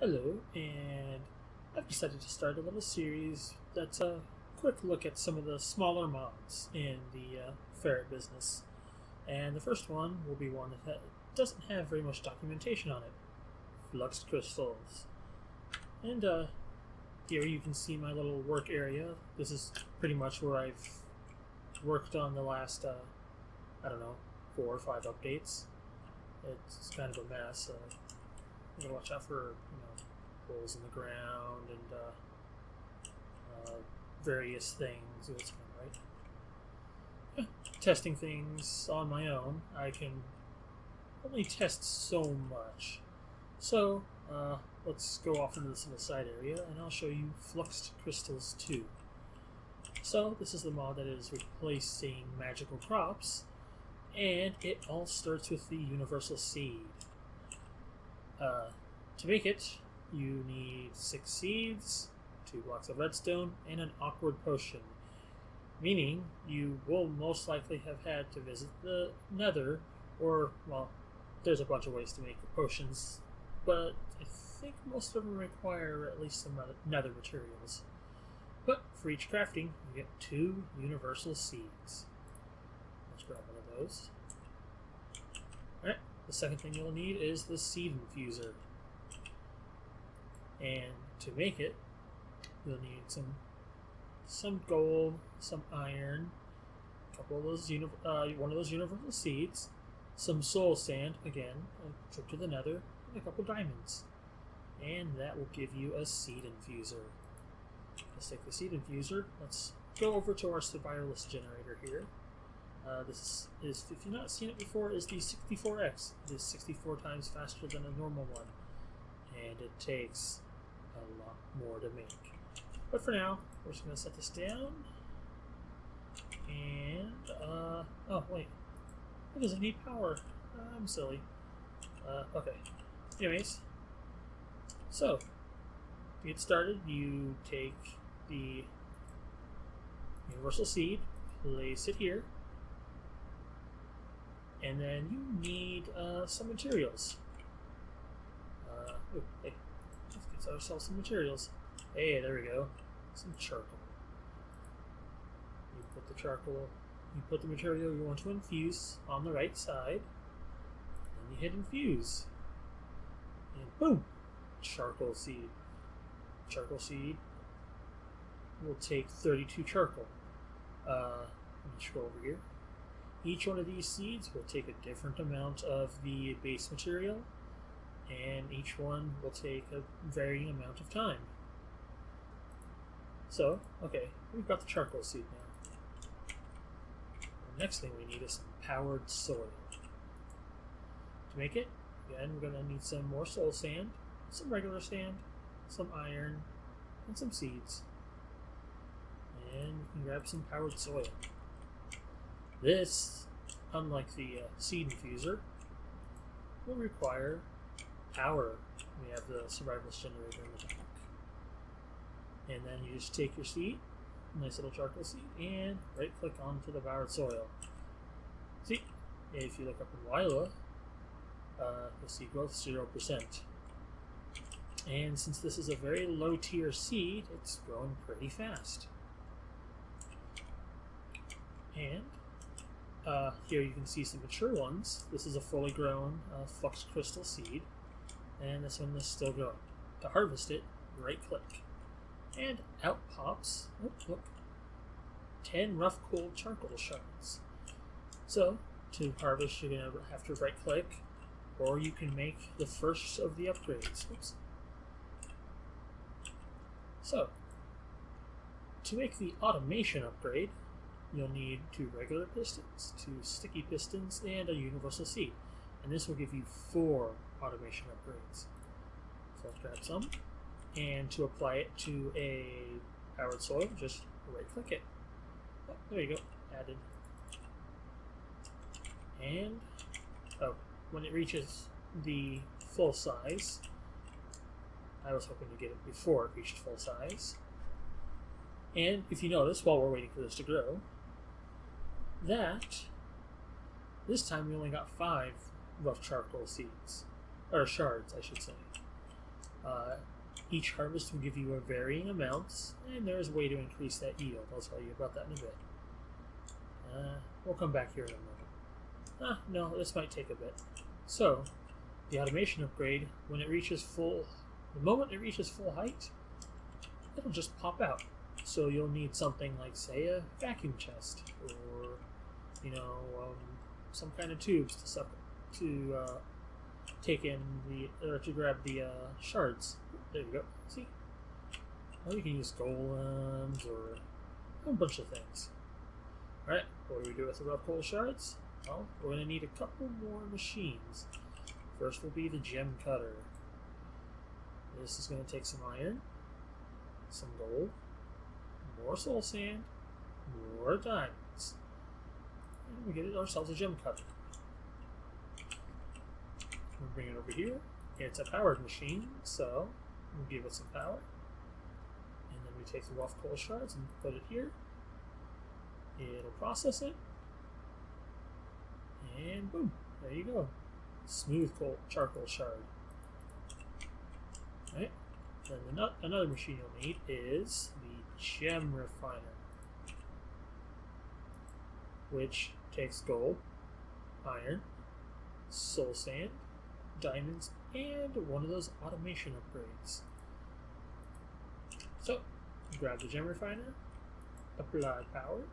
Hello, and I've decided to start a little series that's a quick look at some of the smaller mods in the Ferret business. And the first one will be one that doesn't have very much documentation on it, Flux Crystals. And here you can see my little work area. This is pretty much where I've worked on the last, I don't know, 4 or 5 updates. It's kind of a mess. You gotta watch out for, holes in the ground and various things. It's kind of right. Testing things on my own. I can only test so much. So let's go off into this little side area, and I'll show you Fluxed Crystals 2. So this is the mod that is replacing magical crops, and it all starts with the universal seed. To make it, you need 6 seeds, 2 blocks of redstone, and an awkward potion. Meaning, you will most likely have had to visit the nether, or, well, there's a bunch of ways to make potions, but I think most of them require at least some nether materials. But for each crafting, you get 2 universal seeds. Let's grab one of those. Alright, the second thing you'll need is the seed infuser. And to make it, you'll need some gold, some iron, a couple of those one of those universal seeds, some soul sand, again, a trip to the nether, and a couple diamonds. And that will give you a seed infuser. Let's take the seed infuser. Let's go over to our survivalist generator here. This is, if you've not seen it before, is the 64X. It is 64 times faster than a normal one. And it takes a lot more to make. But for now, we're just going to set this down. And, oh wait, it doesn't need power. I'm silly. Okay. Anyways, so, to get started, you take the universal seed, place it here, and then you need some materials. Hey, let's get ourselves some materials. Hey, there we go. Some charcoal. You put the charcoal, you put the material you want to infuse on the right side, and you hit infuse. And boom! Charcoal seed. Charcoal seed will take 32 charcoal. Let me scroll over here. Each one of these seeds will take a different amount of the base material, and each one will take a varying amount of time. So, okay, we've got the charcoal seed now. The next thing we need is some powered soil. To make it, again, we're going to need some more soul sand, some regular sand, some iron, and some seeds. And you can grab some powered soil. This, unlike the seed infuser, will require power. We have the survivalist generator in the back. And then you just take your seed, nice little charcoal seed, and right click onto the powered soil. See, if you look up in Wila, you'll see growth 0%. And since this is a very low tier seed, it's growing pretty fast. And here you can see some mature ones. This is a fully grown Flux Crystal seed, and this one is still growing. To harvest it, right click, and out pops, look, 10 rough cold charcoal shards. So, to harvest, you're going to have to right click, or you can make the first of the upgrades. Oops. So, to make the automation upgrade, you'll need 2 regular pistons, 2 sticky pistons, and a universal seed. And this will give you 4 automation upgrades. So let's grab some. And to apply it to a powered soil, just right click it. Oh, there you go, added. And, oh, when it reaches the full size, I was hoping to get it before it reached full size. And if you notice, while we're waiting for this to grow, that this time we only got 5 rough charcoal seeds, or shards, I should say. Each harvest will give you a varying amounts, and there's a way to increase that yield. I'll tell you about that in a bit. We'll come back here in a moment. No, this might take a bit. So, the automation upgrade, when it reaches the moment it reaches full height, it'll just pop out. So you'll need something like, say, a vacuum chest, or some kind of tubes to take in to grab the shards. There you go. See? Or you can use golems or a bunch of things. Alright, what do we do with the rough coal shards? Well, we're going to need a couple more machines. First will be the gem cutter. This is going to take some iron, some gold, more soul sand, more diamonds. And we get ourselves a gem cutter. We'll bring it over here. It's a powered machine, so we'll give it some power. And then we take the rough coal shards and put it here. It'll process it. And boom, there you go. Smooth charcoal shard. Right? Then another machine you'll need is the gem refiner, which takes gold, iron, soul sand, diamonds, and one of those automation upgrades. So, grab the gem refiner, apply power,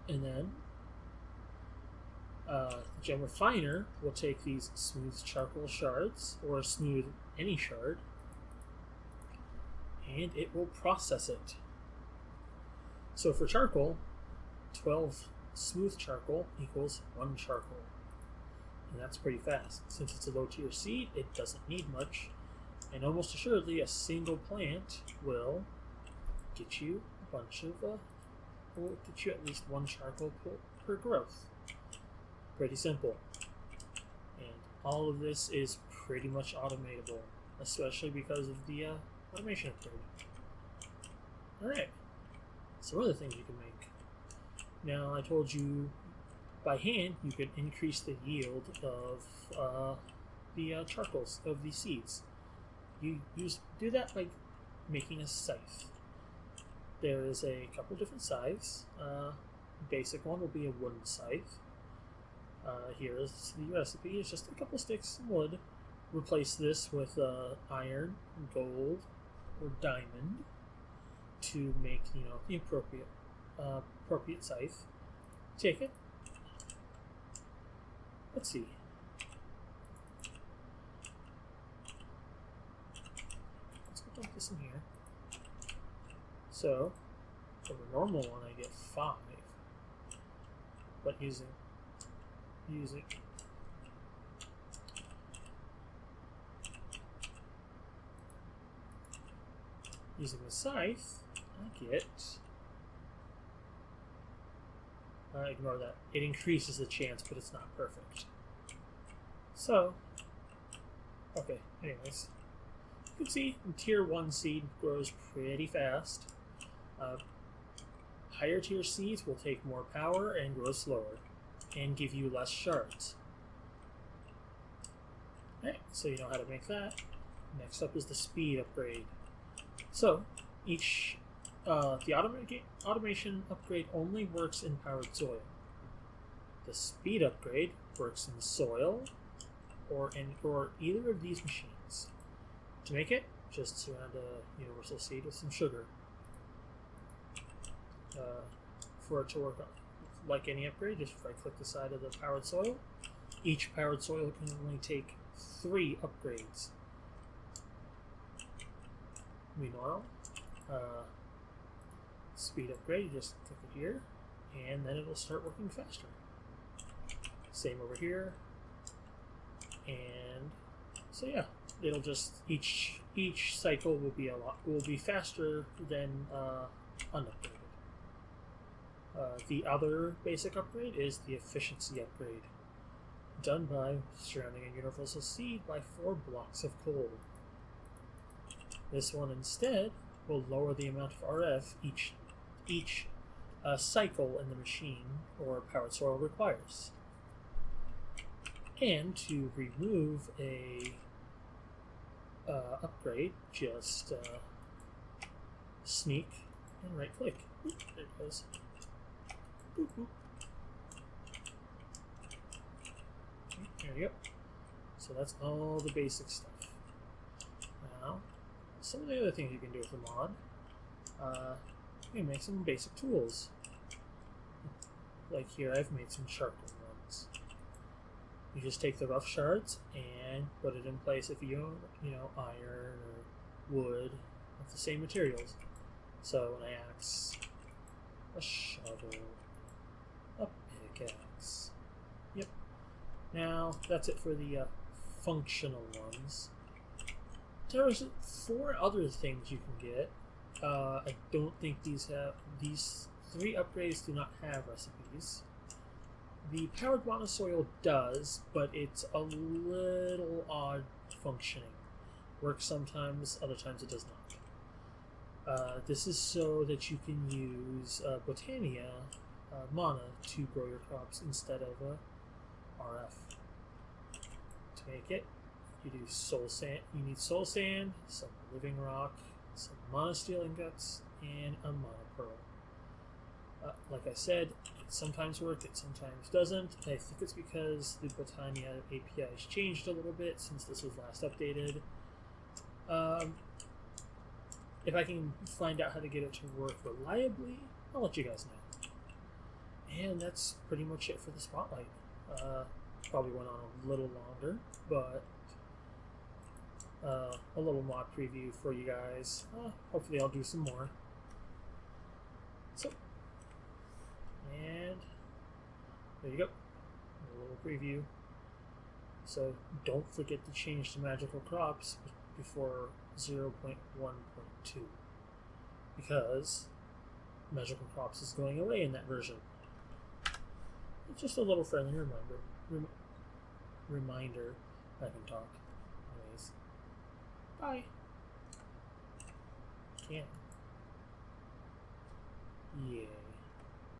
and then the gem refiner will take these smooth charcoal shards, or smooth any shard, and it will process it. So for charcoal, 12 smooth charcoal equals 1 charcoal. And that's pretty fast. Since it's a low tier seed, it doesn't need much. And almost assuredly, a single plant will get you a bunch of, will get you at least 1 charcoal per growth. Pretty simple. And all of this is pretty much automatable, especially because of the automation upgrade. Alright, some other things you can make. Now, I told you by hand you could increase the yield of the charcoals of these seeds. You do that by making a scythe. There is a couple different scythes. Basic one will be a wooden scythe. Here's the recipe. It's just a couple sticks of wood. Replace this with iron, gold, or diamond to make the appropriate scythe. Take it. Let's see. Let's go dump this in here. So for the normal one, I get 5, but using the scythe, I get, ignore that. It increases the chance, but it's not perfect. So, okay, anyways. You can see tier 1 seed grows pretty fast. Higher tier seeds will take more power and grow slower, and give you less shards. Alright, so you know how to make that. Next up is the speed upgrade. So, the automation upgrade only works in powered soil. The speed upgrade works in soil or either of these machines. To make it, just surround a universal seed with some sugar. For it to work like any upgrade, just right-click the side of the powered soil. Each powered soil can only take 3 upgrades. Meanwhile, speed upgrade, you just click it here, and then it'll start working faster. Same over here, and so yeah, it'll just each cycle will be faster than unupgraded. The other basic upgrade is the efficiency upgrade, done by surrounding a universal seed by 4 blocks of coal. This one instead will lower the amount of RF each cycle in the machine or powered soil requires. And to remove a upgrade, just sneak and right click. Oop, there it goes. Boop, boop. Okay, there you go. So that's all the basic stuff. Now, some of the other things you can do with the mod, you can make some basic tools. Like here, I've made some sharpening ones. You just take the rough shards and put it in place if you own, iron or wood of the same materials. So an axe, a shovel, a pickaxe. Yep. Now that's it for the functional ones. There's 4 other things you can get. I don't think these 3 upgrades do not have recipes. The powered monosoil does, but it's a little odd functioning. Works sometimes, other times it does not. This is so that you can use Botania mana to grow your crops instead of RF. To make it, you do soul sand. You need soul sand, some living rock, some mana steel ingots, and a mana pearl. Like I said, it sometimes works, it sometimes doesn't. I think it's because the Botania API has changed a little bit since this was last updated. If I can find out how to get it to work reliably, I'll let you guys know. And that's pretty much it for the spotlight. Probably went on a little longer, but a little mod preview for you guys. Hopefully I'll do some more. So, and there you go, a little preview. So don't forget to change the magical crops before 0.1.2 because magical crops is going away in that version. It's just a little friendly reminder I can talk. Anyways, bye. Can't. Yeah.